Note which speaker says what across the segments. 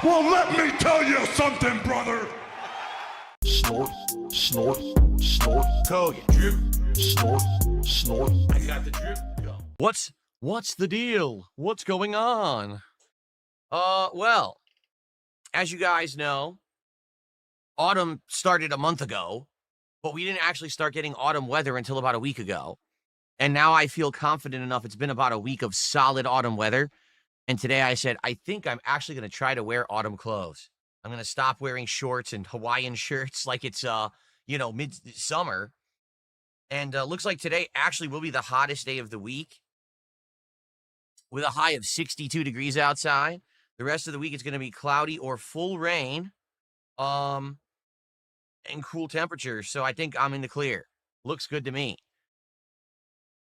Speaker 1: Well, let me tell you something, brother.
Speaker 2: Snort, snort, snort.
Speaker 3: Code. Drip.
Speaker 2: Snort, snort.
Speaker 3: I got the drip. Go.
Speaker 4: What's the deal? What's going on? Well, as you guys know, autumn started a month ago, but we didn't actually start getting autumn weather until about a week ago. And now I feel confident enough. It's been about a week of solid autumn weather. And today I said, I think I'm actually going to try to wear autumn clothes. I'm going to stop wearing shorts and Hawaiian shirts like it's, mid-summer. And looks like today actually will be the hottest day of the week with a high of 62 degrees outside. The rest of the week it's going to be cloudy or full rain and cool temperatures. So I think I'm in the clear. Looks good to me.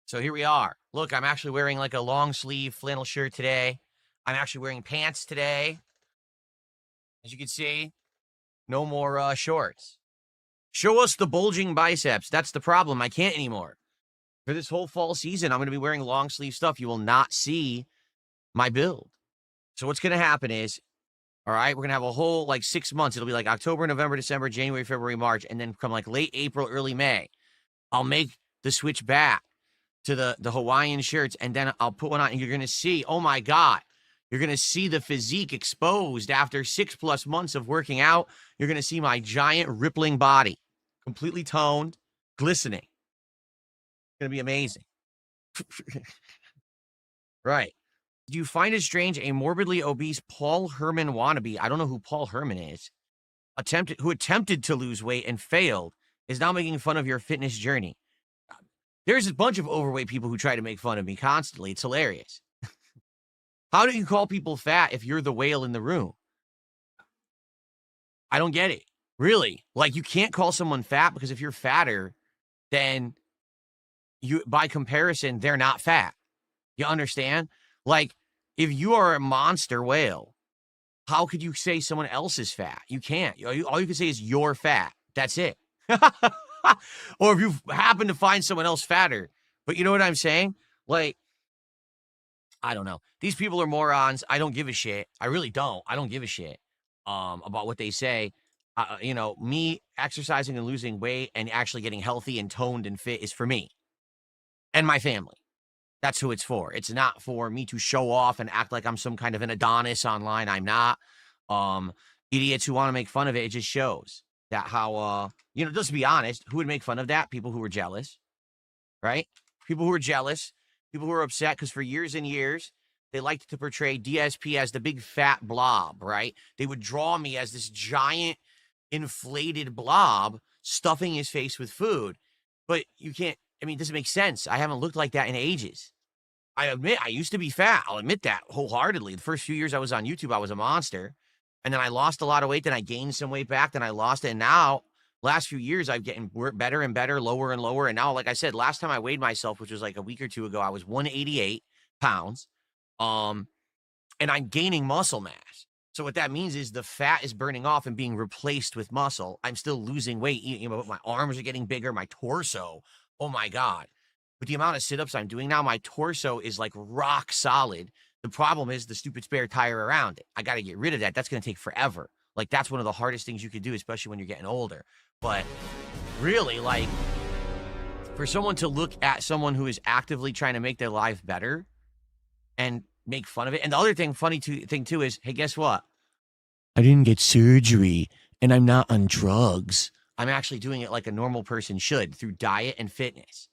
Speaker 4: So here we are. Look, I'm actually wearing like a long sleeve flannel shirt today. I'm actually wearing pants today. As you can see, no more shorts. Show us the bulging biceps. That's the problem. I can't anymore. For this whole fall season, I'm going to be wearing long sleeve stuff. You will not see my build. So what's going to happen is, all right, we're going to have a whole like 6 months. It'll be like October, November, December, January, February, March. And then come like late April, early May, I'll make the switch back to the Hawaiian shirts, and then I'll put one on, and you're going to see, oh my God, you're going to see the physique exposed after 6+ months of working out. You're going to see my giant rippling body, completely toned, glistening. It's going to be amazing. Right. Do you find it strange a morbidly obese Paul Herman wannabe, I don't know who Paul Herman is, who attempted to lose weight and failed, is now making fun of your fitness journey? There's a bunch of overweight people who try to make fun of me constantly. It's hilarious. How do you call people fat if you're the whale in the room? I don't get it. Really? Like, you can't call someone fat because if you're fatter, then by comparison, they're not fat. You understand? Like, if you are a monster whale, how could you say someone else is fat? You can't. All you can say is you're fat. That's it. Or if you happen to find someone else fatter. But you know what I'm saying? Like, I don't know. These people are morons. I don't give a shit. I really don't. I don't give a shit about what they say. Me exercising and losing weight and actually getting healthy and toned and fit is for me and my family. That's who it's for. It's not for me to show off and act like I'm some kind of an Adonis online. I'm not. Idiots who want to make fun of it, it just shows that how, just to be honest, who would make fun of that? People who were jealous, right? People who were jealous, people who were upset because for years and years, they liked to portray DSP as the big fat blob, right? They would draw me as this giant inflated blob stuffing his face with food. But you can't, it doesn't make sense. I haven't looked like that in ages. I admit, I used to be fat. I'll admit that wholeheartedly. The first few years I was on YouTube, I was a monster. And then I lost a lot of weight, then I gained some weight back, then I lost it. And now, last few years, I've getting better and better, lower and lower. And now, like I said, last time I weighed myself, which was like a week or two ago, I was 188 pounds. And I'm gaining muscle mass. So what that means is the fat is burning off and being replaced with muscle. I'm still losing weight. My arms are getting bigger. My torso, oh my God. With the amount of sit-ups I'm doing now, my torso is like rock solid. The problem is the stupid spare tire around it. I got to get rid of that. That's going to take forever. Like, that's one of the hardest things you could do, especially when you're getting older. But really, like, for someone to look at someone who is actively trying to make their life better and make fun of it. And the other thing, thing too, is, hey, guess what? I didn't get surgery and I'm not on drugs. I'm actually doing it like a normal person should through diet and fitness.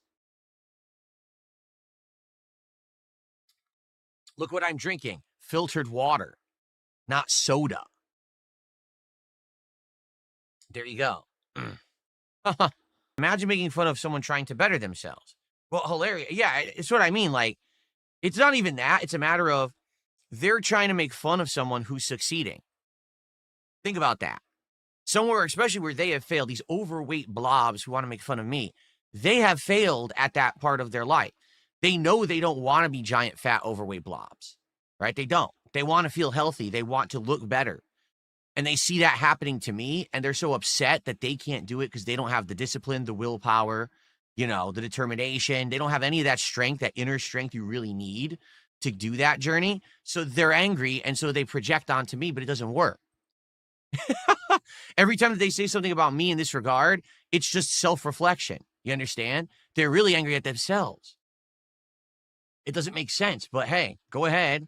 Speaker 4: Look what I'm drinking. Filtered water, not soda. There you go. Imagine making fun of someone trying to better themselves. Well, hilarious. Yeah, it's what I mean. Like, it's not even that. It's a matter of they're trying to make fun of someone who's succeeding. Think about that. Somewhere, especially where they have failed, these overweight blobs who want to make fun of me, they have failed at that part of their life. They know they don't want to be giant, fat, overweight blobs, right? They don't. They want to feel healthy. They want to look better. And they see that happening to me, and they're so upset that they can't do it because they don't have the discipline, the willpower, the determination. They don't have any of that strength, that inner strength you really need to do that journey. So they're angry, and so they project onto me, but it doesn't work. Every time that they say something about me in this regard, it's just self-reflection. You understand? They're really angry at themselves. It doesn't make sense, but hey, go ahead.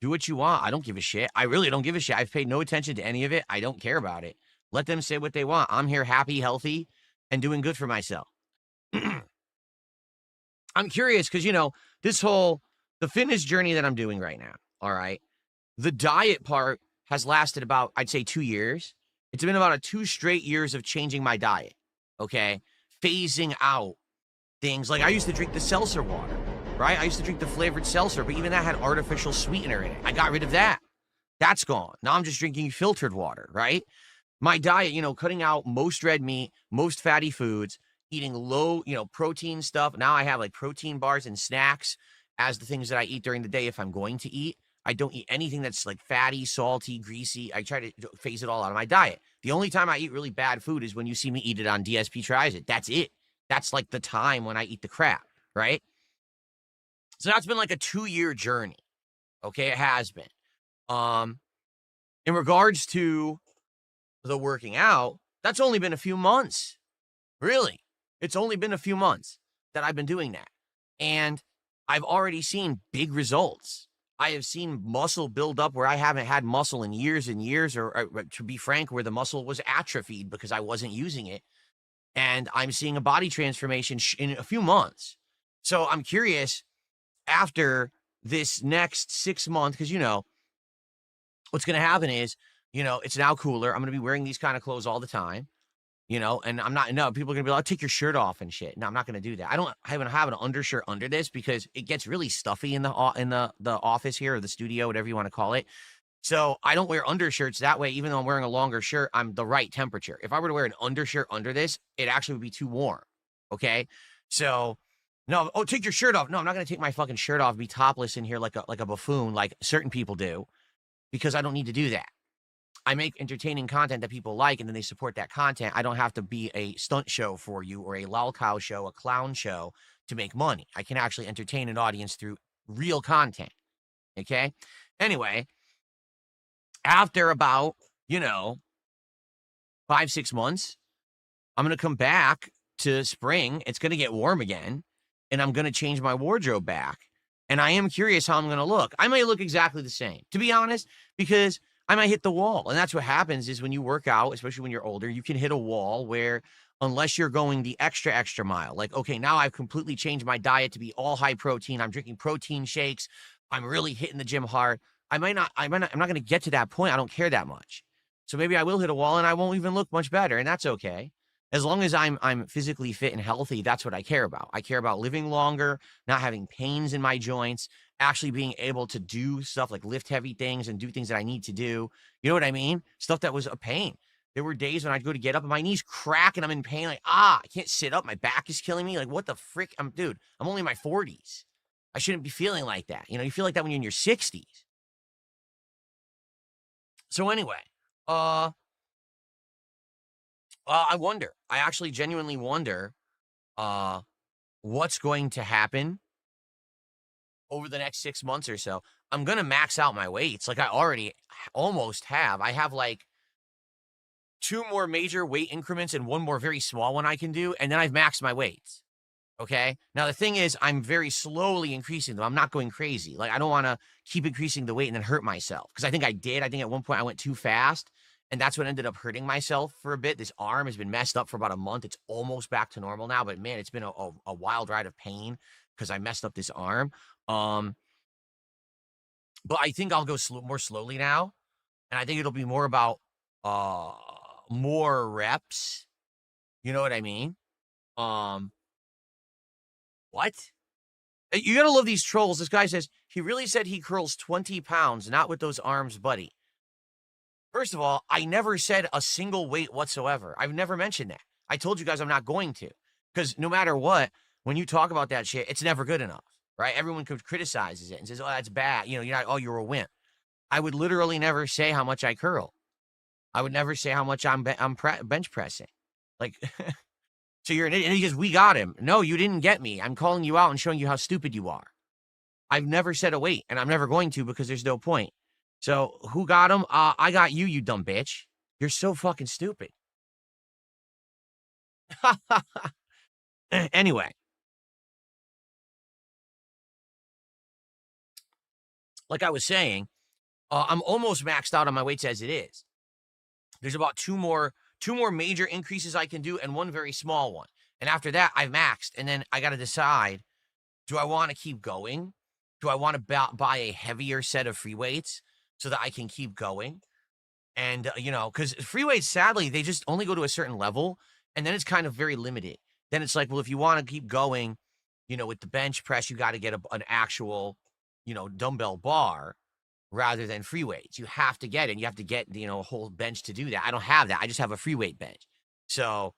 Speaker 4: Do what you want. I don't give a shit. I really don't give a shit. I've paid no attention to any of it. I don't care about it. Let them say what they want. I'm here happy, healthy, and doing good for myself. I'm curious because, you know, the fitness journey that I'm doing right now, all right, the diet part has lasted about, I'd say, 2 years. It's been about 2 straight years of changing my diet, okay? Phasing out things. Like I used to drink the seltzer water, right? I used to drink the flavored seltzer, but even that had artificial sweetener in it. I got rid of that. That's gone. Now I'm just drinking filtered water, right? My diet, you know, cutting out most red meat, most fatty foods, eating low, you know, protein stuff. Now I have like protein bars and snacks as the things that I eat during the day if I'm going to eat. I don't eat anything that's like fatty, salty, greasy. I try to phase it all out of my diet. The only time I eat really bad food is when you see me eat it on DSP Tries It. That's it. That's like the time when I eat the crap, right? So that's been like a 2-year journey. Okay, it has been. In regards to the working out, that's only been a few months. Really. It's only been a few months that I've been doing that. And I've already seen big results. I have seen muscle build up where I haven't had muscle in years and years, or to be frank, where the muscle was atrophied because I wasn't using it. And I'm seeing a body transformation in a few months. So I'm curious after this next 6 months, because, you know, what's going to happen is, you know, it's now cooler. I'm going to be wearing these kind of clothes all the time, you know, and I'm not, no, people are going to be like, I'll take your shirt off and shit. No, I'm not going to do that. I don't even have an undershirt under this because it gets really stuffy in the office here, or the studio, whatever you want to call it. So I don't wear undershirts that way. Even though I'm wearing a longer shirt, I'm the right temperature. If I were to wear an undershirt under this, it actually would be too warm. Okay. So no, oh, take your shirt off. No, I'm not going to take my fucking shirt off, be topless in here like a buffoon, like certain people do, because I don't need to do that. I make entertaining content that people like, and then they support that content. I don't have to be a stunt show for you, or a lol cow show, a clown show to make money. I can actually entertain an audience through real content. Okay. Anyway, after about, you know, 5-6 months, I'm going to come back to spring. It's going to get warm again, and I'm going to change my wardrobe back. And I am curious how I'm going to look. I might look exactly the same, to be honest, because I might hit the wall. And that's what happens is when you work out, especially when you're older, you can hit a wall where, unless you're going the extra mile, like, okay, now I've completely changed my diet to be all high protein. I'm drinking protein shakes. I'm really hitting the gym hard. I'm not going to get to that point. I don't care that much. So maybe I will hit a wall and I won't even look much better. And that's okay. As long as I'm physically fit and healthy, that's what I care about. I care about living longer, not having pains in my joints, actually being able to do stuff like lift heavy things and do things that I need to do. You know what I mean? Stuff that was a pain. There were days when I'd go to get up and my knees crack and I'm in pain. Like, I can't sit up. My back is killing me. Like, what the frick? I'm only in my 40s. I shouldn't be feeling like that. You know, you feel like that when you're in your 60s. So anyway, I wonder. I actually genuinely wonder what's going to happen over the next 6 months or so. I'm going to max out my weights. Like I already almost have. I have like 2 more major weight increments and 1 more very small one I can do. And then I've maxed my weights. Okay. Now the thing is, I'm very slowly increasing them. I'm not going crazy. Like I don't want to keep increasing the weight and then hurt myself. Cause I think I did. I think at one point I went too fast. And that's what ended up hurting myself for a bit. This arm has been messed up for about a month. It's almost back to normal now. But man, it's been a wild ride of pain because I messed up this arm. But I think I'll go more slowly now. And I think it'll be more about more reps. You know what I mean? What? You gotta love these trolls. This guy says, he really said he curls 20 pounds, not with those arms, buddy. First of all, I never said a single weight whatsoever. I've never mentioned that. I told you guys I'm not going to. Because no matter what, when you talk about that shit, it's never good enough, right? Everyone criticizes it and says, oh, that's bad. You know, you're not, oh, you're a wimp. I would literally never say how much I curl. I would never say how much I'm bench pressing. Like, so you're an idiot. And he says, we got him. No, you didn't get me. I'm calling you out and showing you how stupid you are. I've never set a weight, and I'm never going to because there's no point. So who got him? I got you, you dumb bitch. You're so fucking stupid. Anyway, like I was saying, I'm almost maxed out on my weights as it is. There's about two more major increases I can do and one very small one. And after that, I've maxed. And then I got to decide, do I want to keep going? Do I want to buy a heavier set of free weights so that I can keep going? And, because free weights, sadly, they just only go to a certain level. And then it's kind of very limited. Then it's like, well, if you want to keep going, with the bench press, you got to get an actual, dumbbell bar rather than free weights. You have to get it. And you have to get, a whole bench to do that. I don't have that. I just have a free weight bench. So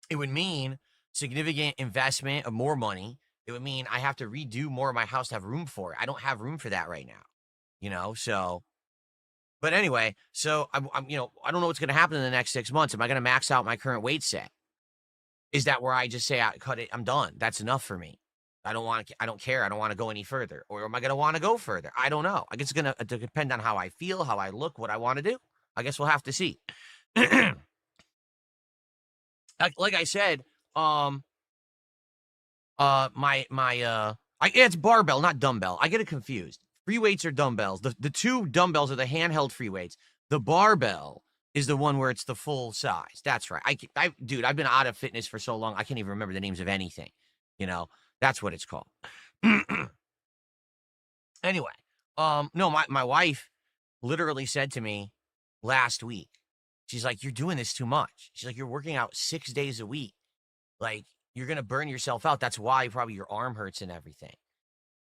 Speaker 4: it would mean significant investment of more money. It would mean I have to redo more of my house to have room for it. I don't have room for that right now, so. But anyway, so I'm I don't know what's going to happen in the next 6 months. Am I going to max out my current weight set? Is that where I just say, I cut it, I'm done. That's enough for me. I don't care. I don't want to go any further. Or am I going to want to go further? I don't know. I guess it's going to depend on how I feel, how I look, what I want to do. I guess we'll have to see. Like I said, it's barbell, not dumbbell. I get it confused. Free weights are dumbbells. The two dumbbells are the handheld free weights. The barbell is the one where it's the full size. That's right. Dude, I've been out of fitness for so long, I can't even remember the names of anything. That's what it's called. Anyway, no, my wife literally said to me last week, she's like, you're doing this too much. She's like, you're working out 6 days a week. Like, you're going to burn yourself out. That's why probably your arm hurts and everything.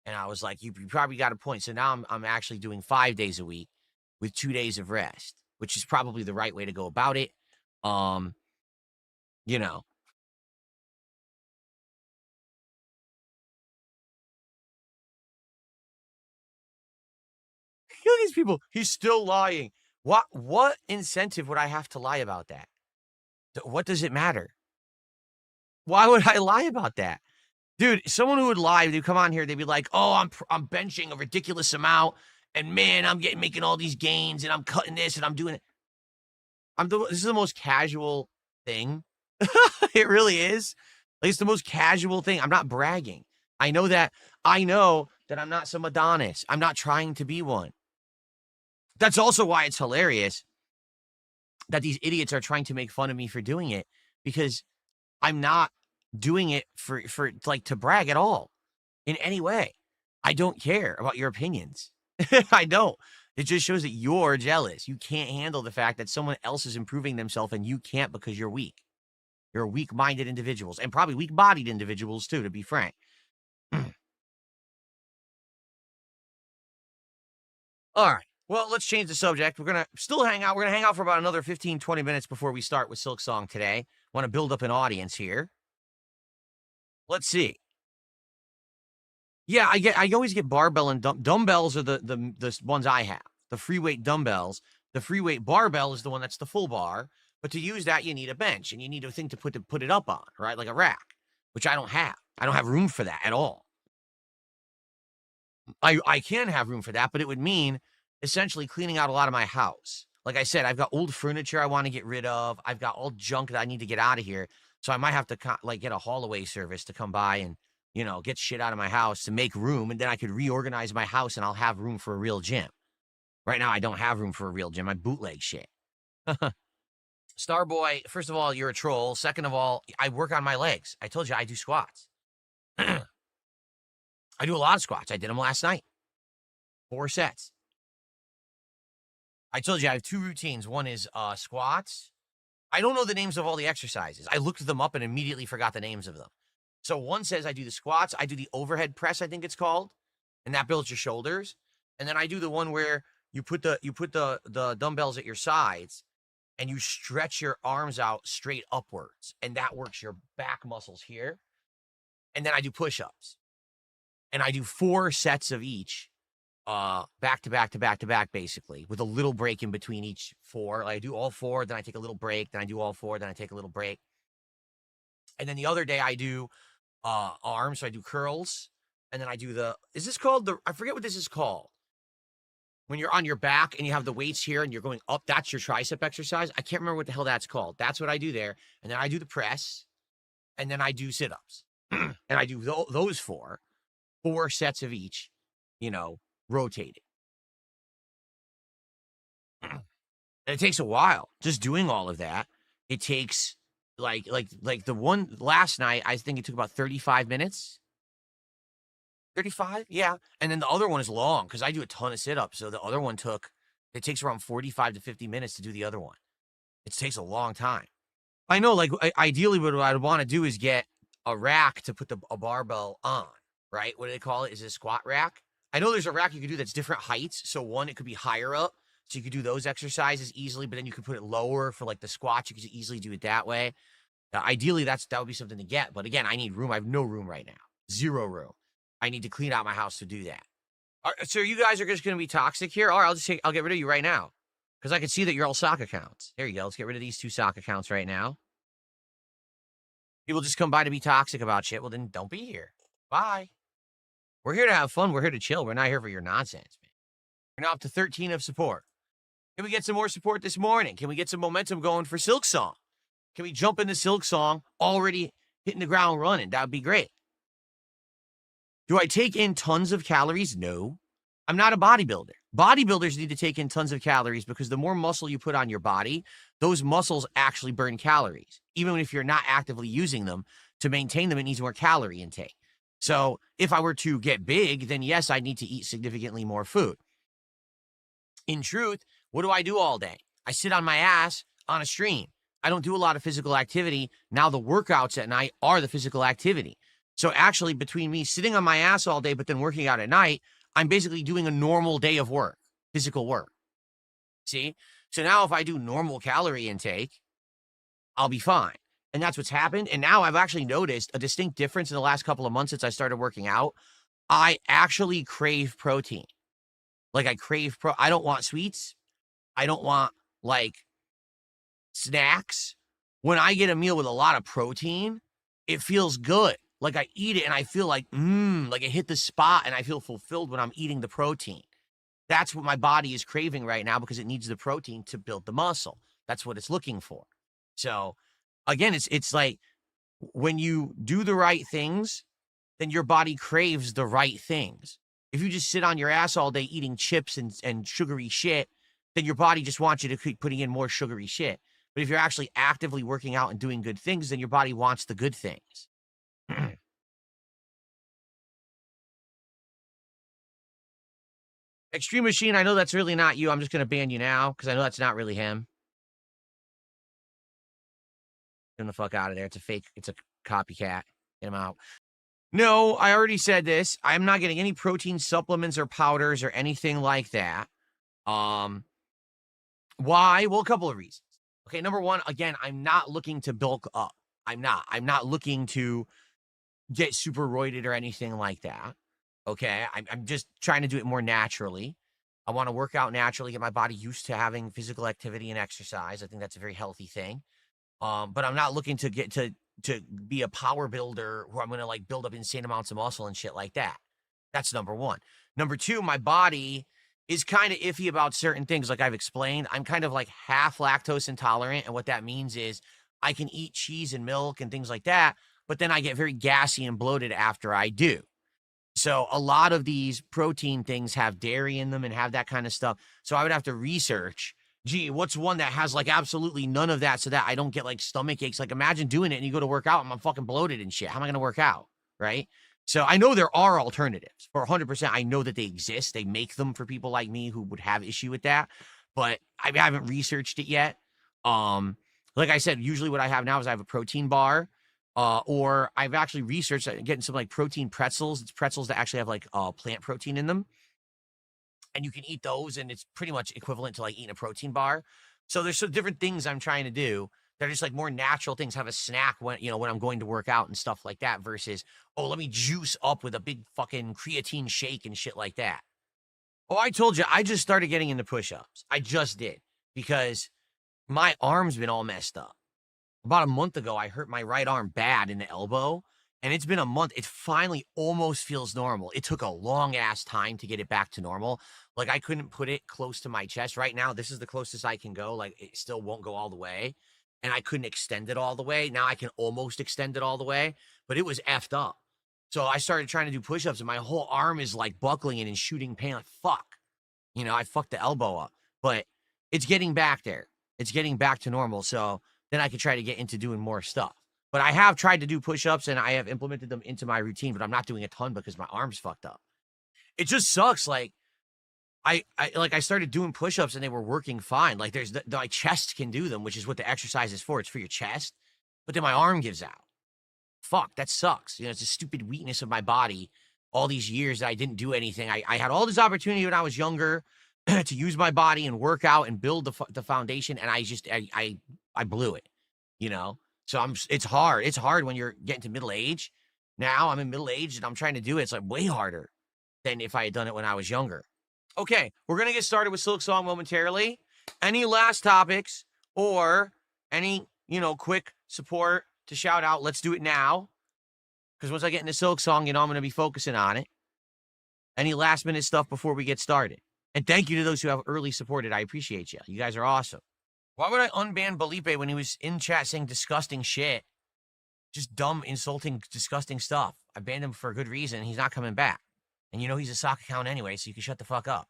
Speaker 4: And I was like, you probably got a point. So now I'm actually doing 5 days a week with 2 days of rest, which is probably the right way to go about it. Look at these people. He's still lying. What incentive would I have to lie about that? What does it matter? Why would I lie about that? Dude, someone who would lie, they'd come on here, they'd be like, oh, I'm benching a ridiculous amount, and man, I'm making all these gains, and I'm cutting this, and I'm doing it. This is the most casual thing. It really is. Like, it's the most casual thing. I'm not bragging. I know that I'm not some Adonis. I'm not trying to be one. That's also why it's hilarious that these idiots are trying to make fun of me for doing it, because I'm not doing it for like to brag at all in any way. I don't care about your opinions. I don't. It just shows that you're jealous. You can't handle the fact that someone else is improving themselves and you can't because you're weak. You're weak-minded individuals, and probably weak-bodied individuals too, to be frank. All right. Well, let's change the subject. We're going to still hang out. We're going to hang out for about another 15, 20 minutes before we start with Silk Song today. Want to build up an audience here. Let's see. Yeah, I always get barbell and dumbbells are the ones I have. The free weight dumbbells. The free weight barbell is the one that's the full bar. But to use that, you need a bench and you need a thing to put it up on, right? Like a rack, which I don't have. I don't have room for that at all. I can have room for that, but it would mean essentially cleaning out a lot of my house. Like I said, I've got old furniture I want to get rid of. I've got all junk that I need to get out of here. So I might have to get a haul-away service to come by and, get shit out of my house to make room. And then I could reorganize my house and I'll have room for a real gym. Right now, I don't have room for a real gym. I bootleg shit. Starboy, first of all, you're a troll. Second of all, I work on my legs. I told you I do squats. I do a lot of squats. I did them last night. 4 sets. I told you I have 2 routines. One is squats. I don't know the names of all the exercises. I looked them up and immediately forgot the names of them. So one says I do the squats. I do the overhead press, I think it's called. And that builds your shoulders. And then I do the one where you put the dumbbells at your sides and you stretch your arms out straight upwards. And that works your back muscles here. And then I do push-ups. And I do 4 sets of each, back to back to back to back, basically, with a little break in between each 4. Like I do all 4, then I take a little break, then I do all 4, then I take a little break. And then the other day I do arms, so I do curls, And then I do is this called I forget what this is called. When you're on your back and you have the weights here and you're going up, that's your tricep exercise. I can't remember what the hell that's called. That's what I do there. And then I do the press, and then I do sit-ups. And I do those four sets of each, rotating. And it takes a while just doing all of that. It takes like the one last night, I think it took about 35 minutes. 35? Yeah. And then the other one is long because I do a ton of sit-ups. So the other one it takes around 45 to 50 minutes to do the other one. It takes a long time. I know, like, ideally what I'd want to do is get a rack to put a barbell on, right? What do they call it? Is it a squat rack? I know there's a rack you can do that's different heights. So one, it could be higher up. So you could do those exercises easily, but then you could put it lower for like the squats. You could easily do it that way. Ideally, that would be something to get. But again, I need room. I have no room right now. Zero room. I need to clean out my house to do that. So you guys are just going to be toxic here? All right, I'll get rid of you right now. Because I can see that you're all sock accounts. There you go. Let's get rid of these 2 sock accounts right now. People just come by to be toxic about shit. Well, then don't be here. Bye. We're here to have fun. We're here to chill. We're not here for your nonsense, man. We're now up to 13 of support. Can we get some more support this morning? Can we get some momentum going for Silk Song? Can we jump into Silk Song already hitting the ground running? That would be great. Do I take in tons of calories? No. I'm not a bodybuilder. Bodybuilders need to take in tons of calories because the more muscle you put on your body, those muscles actually burn calories. Even if you're not actively using them, to maintain them, it needs more calorie intake. So if I were to get big, then yes, I need to eat significantly more food. In truth, what do I do all day? I sit on my ass on a stream. I don't do a lot of physical activity. Now the workouts at night are the physical activity. So actually, between me sitting on my ass all day, but then working out at night, I'm basically doing a normal day of work, physical work. See? So now if I do normal calorie intake, I'll be fine. And that's what's happened. And now I've actually noticed a distinct difference in the last couple of months since I started working out. I actually crave protein. Like I don't want sweets. I don't want like snacks. When I get a meal with a lot of protein, it feels good. Like I eat it and I feel like it hit the spot and I feel fulfilled when I'm eating the protein. That's what my body is craving right now because it needs the protein to build the muscle. That's what it's looking for. So again, it's like when you do the right things, then your body craves the right things. If you just sit on your ass all day eating chips and sugary shit, then your body just wants you to keep putting in more sugary shit. But if you're actually actively working out and doing good things, then your body wants the good things. Extreme Machine, I know that's really not you. I'm just going to ban you now because I know that's not really him. Get him the fuck out of there. It's a fake. It's a copycat. Get him out. No, I already said this. I'm not getting any protein supplements or powders or anything like that. Why? Well, a couple of reasons. Okay, number one, again, I'm not looking to bulk up. I'm not looking to get super roided or anything like that. Okay, I'm just trying to do it more naturally. I want to work out naturally, get my body used to having physical activity and exercise. I think that's a very healthy thing. But I'm not looking to get to be a power builder where I'm going to like build up insane amounts of muscle and shit like that. That's number one. Number two, my body is kind of iffy about certain things. Like I've explained, I'm kind of like half lactose intolerant. And what that means is I can eat cheese and milk and things like that, but then I get very gassy and bloated after I do. So a lot of these protein things have dairy in them and have that kind of stuff. So I would have to research, gee, what's one that has like absolutely none of that so that I don't get like stomach aches? Like imagine doing it and you go to work out and I'm fucking bloated and shit. How am I going to work out? Right? So I know there are alternatives for 100%. I know that they exist. They make them for people like me who would have issue with that, but I haven't researched it yet. Like I said, usually what I have now is I have a protein bar. Or I've actually researched getting some like protein pretzels. It's pretzels that actually have like plant protein in them. And you can eat those and it's pretty much equivalent to like eating a protein bar. So there's some different things I'm trying to do. They're just like more natural things. Have a snack when I'm going to work out and stuff like that versus, oh, let me juice up with a big fucking creatine shake and shit like that. Oh, I told you, I just started getting into push-ups. I just did because my arm's been all messed up. About a month ago, I hurt my right arm bad in the elbow, And it's been a month. It finally almost feels normal. It took a long ass time to get it back to normal. Like I couldn't put it close to my chest. Right now, this is the closest I can go. Like it still won't go all the way. And I couldn't extend it all the way. Now I can almost extend it all the way, but it was effed up. So I started trying to do push-ups and my whole arm is like buckling and in shooting pain. Like, fuck. You know, I fucked the elbow up, but it's getting back there. It's getting back to normal. So then I could try to get into doing more stuff. But I have tried to do push-ups and I have implemented them into my routine, but I'm not doing a ton because my arm's fucked up. It just sucks. Like I started doing push-ups and they were working fine. Like my chest can do them, which is what the exercise is for. It's for your chest. But then my arm gives out. Fuck, that sucks. You know, it's a stupid weakness of my body. All these years that I didn't do anything. I had all this opportunity when I was younger to use my body and work out and build the foundation. And I blew it, you know? So it's hard. It's hard when you're getting to middle age. Now I'm in middle age and I'm trying to do it. It's like way harder than if I had done it when I was younger. Okay, we're going to get started with Silk Song momentarily. Any last topics or any, you know, quick support to shout out? Let's do it now. Because once I get into Silk Song, you know, I'm going to be focusing on it. Any last minute stuff before we get started? And thank you to those who have early supported. I appreciate you. You guys are awesome. Why would I unban Belipe when he was in chat saying disgusting shit? Just dumb, insulting, disgusting stuff. I banned him for a good reason. He's not coming back. And you know he's a sock account anyway, so you can shut the fuck up.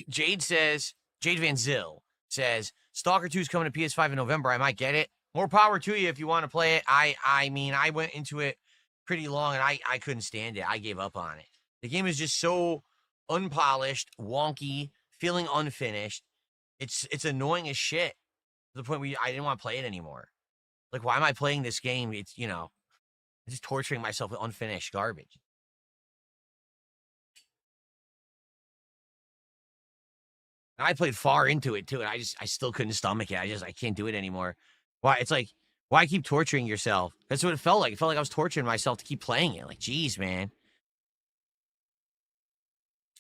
Speaker 4: Jade Van Zyl says, Stalker 2 is coming to PS5 in November. I might get it. More power to you if you want to play it. I mean, I went into it pretty long and I couldn't stand it. I gave up on it. The game is just so unpolished, wonky, feeling unfinished. It's annoying as shit. To the point where I didn't want to play it anymore. Like, why am I playing this game? It's, you know, I'm just torturing myself with unfinished garbage. And I played far into it too, and I still couldn't stomach it. I can't do it anymore. Why? It's like, why keep torturing yourself? That's what it felt like. It felt like I was torturing myself to keep playing it. Like, geez, man.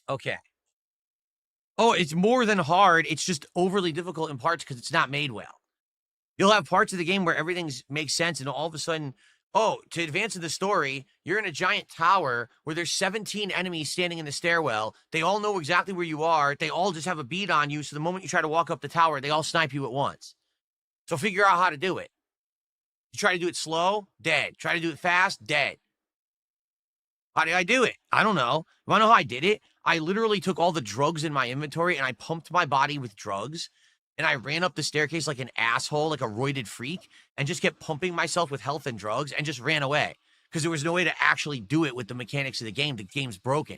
Speaker 4: Okay. Oh, it's more than hard. It's just overly difficult in parts because it's not made well. You'll have parts of the game where everything makes sense, and all of a sudden, oh, to advance in the story, you're in a giant tower where there's 17 enemies standing in the stairwell. They all know exactly where you are. They all just have a bead on you, so the moment you try to walk up the tower, they all snipe you at once. So figure out how to do it. You try to do it slow, dead. Try to do it fast, dead. How did I do it? I don't know. You want to know how I did it? I literally took all the drugs in my inventory and I pumped my body with drugs. And I ran up the staircase like an asshole, like a roided freak, and just kept pumping myself with health and drugs and just ran away. Because there was no way to actually do it with the mechanics of the game. The game's broken.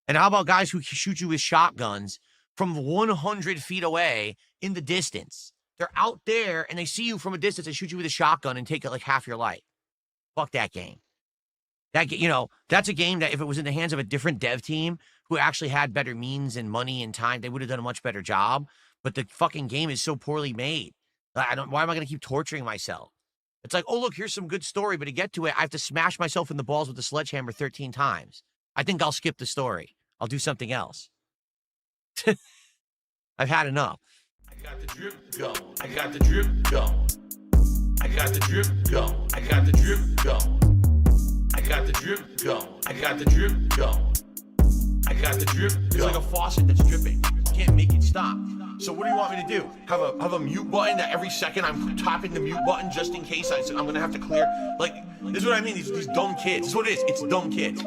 Speaker 4: And how about guys who shoot you with shotguns from 100 feet away in the distance? They're out there and they see you from a distance and shoot you with a shotgun and take like half your life. Fuck that game. You know, that's a game that if it was in the hands of a different dev team who actually had better means and money and time, they would have done a much better job. But the fucking game is so poorly made. Why am I going to keep torturing myself? It's like, oh, look, here's some good story. But to get to it, I have to smash myself in the balls with a sledgehammer 13 times. I think I'll skip the story. I'll do something else. I've had enough.
Speaker 3: I got the drip going. I got the drip going. I got the drip going. I got the drip going. I got the drip going. I got the drip going. I got the drip going. It's like a faucet that's dripping. You can't make it stop. So what do you want me to do? Have a mute button that every second I'm tapping the mute button just in case I'm gonna have to clear? Like, this is what I mean, these dumb kids. This is what it is. It's dumb kids.